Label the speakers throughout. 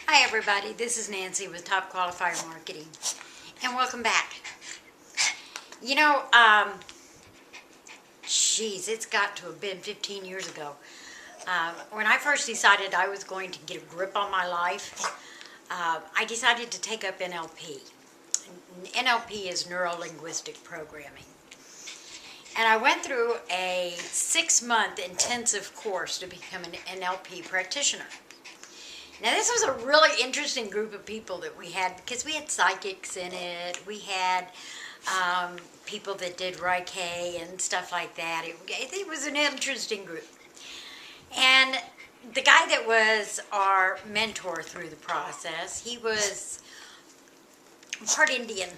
Speaker 1: Hi everybody, this is Nancy with Top Qualifier Marketing, and welcome back. You know, it's got to have been 15 years ago. When I first decided I was going to get a grip on my life, I decided to take up NLP. NLP is neuro-linguistic programming. And I went through a 6-month intensive course to become an NLP practitioner. Now this was a really interesting group of people that we had, because we had psychics in it, we had people that did Reiki and stuff like that. It was an interesting group. And the guy that was our mentor through the process, he was part Indian.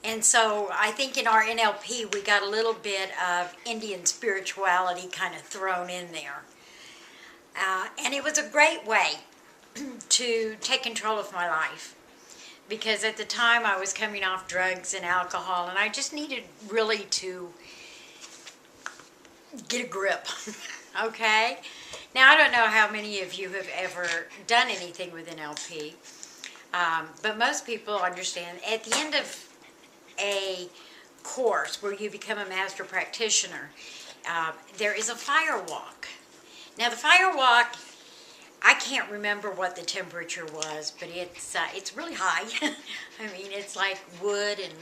Speaker 1: And so I think in our NLP we got a little bit of Indian spirituality kind of thrown in there. And it was a great way to take control of my life, because at the time I was coming off drugs and alcohol, and I just needed really to get a grip. Okay? Now I don't know how many of you have ever done anything with NLP, but most people understand at the end of a course where you become a master practitioner, there is a fire walk. Now the fire walk, I can't remember what the temperature was, but it's really high. I mean, it's like wood and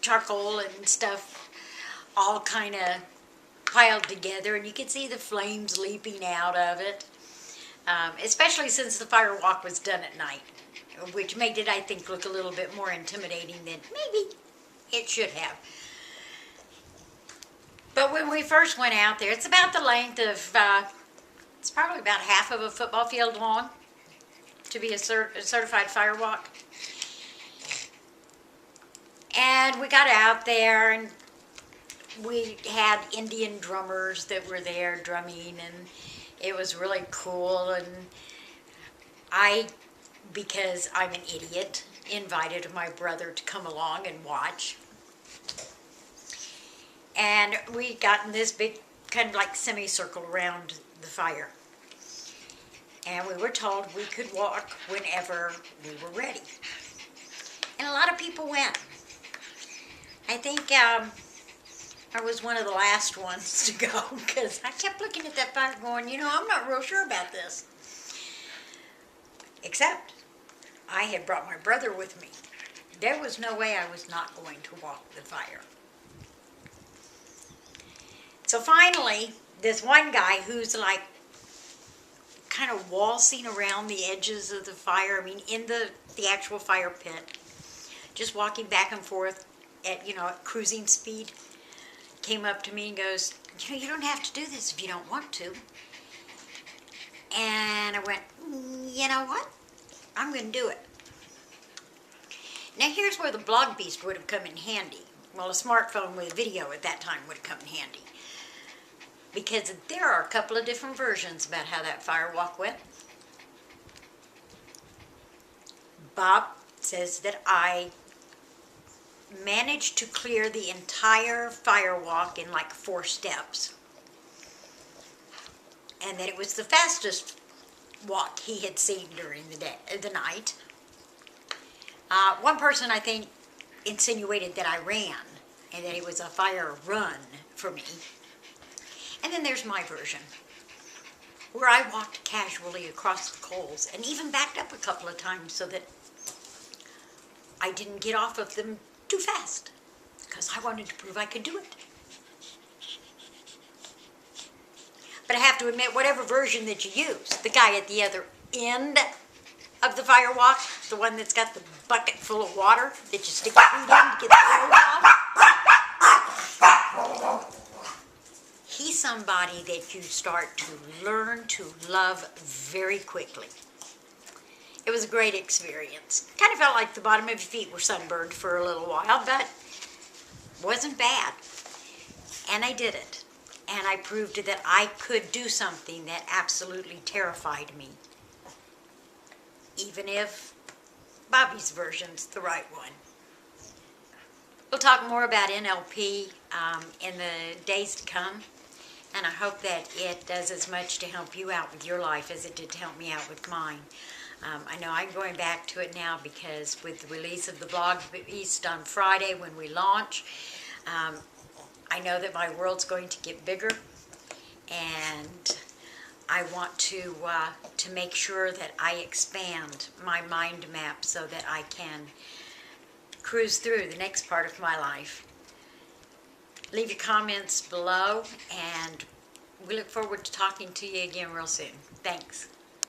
Speaker 1: charcoal and stuff all kind of piled together, and you can see the flames leaping out of it, especially since the fire walk was done at night, which made it, I think, look a little bit more intimidating than maybe it should have. But when we first went out there, it's about the length of... it's probably about half of a football field long to be a certified fire walk. And we got out there, and we had Indian drummers that were there drumming, and it was really cool. And I, because I'm an idiot, invited my brother to come along and watch. And we got in this big kind of like semicircle around the fire, and we were told we could walk whenever we were ready, and a lot of people went. I think I was one of the last ones to go, because I kept looking at that fire going, you know, I'm not real sure about this, except I had brought my brother with me. There was no way I was not going to walk the fire. So finally, this one guy who's like kind of waltzing around the edges of the fire, I mean in the actual fire pit, just walking back and forth at, at cruising speed, came up to me and goes, you don't have to do this if you don't want to. And I went, you know what? I'm going to do it. Now here's where the blog beast would have come in handy. Well, a smartphone with video at that time would have come in handy, because there are a couple of different versions about how that fire walk went. Bob says that I managed to clear the entire fire walk in like 4 steps, and that it was the fastest walk he had seen during the night. One person, I think, insinuated that I ran, and that it was a fire run for me. And then there's my version, where I walked casually across the coals and even backed up a couple of times so that I didn't get off of them too fast, because I wanted to prove I could do it. But I have to admit, whatever version that you use, the guy at the other end of the fire walk, the one that's got the bucket full of water that you stick your feet in to get the clothes off, he's somebody that you start to learn to love very quickly. It was a great experience. Kind of felt like the bottom of your feet were sunburned for a little while, but wasn't bad. And I did it. And I proved that I could do something that absolutely terrified me, even if Bobby's version's the right one. We'll talk more about NLP in the days to come, and I hope that it does as much to help you out with your life as it did to help me out with mine. I know I'm going back to it now because with the release of the blog East on Friday when we launch, I know that my world's going to get bigger, and I want to make sure that I expand my mind map so that I can cruise through the next part of my life. Leave your comments below, and we look forward to talking to you again real soon. Thanks.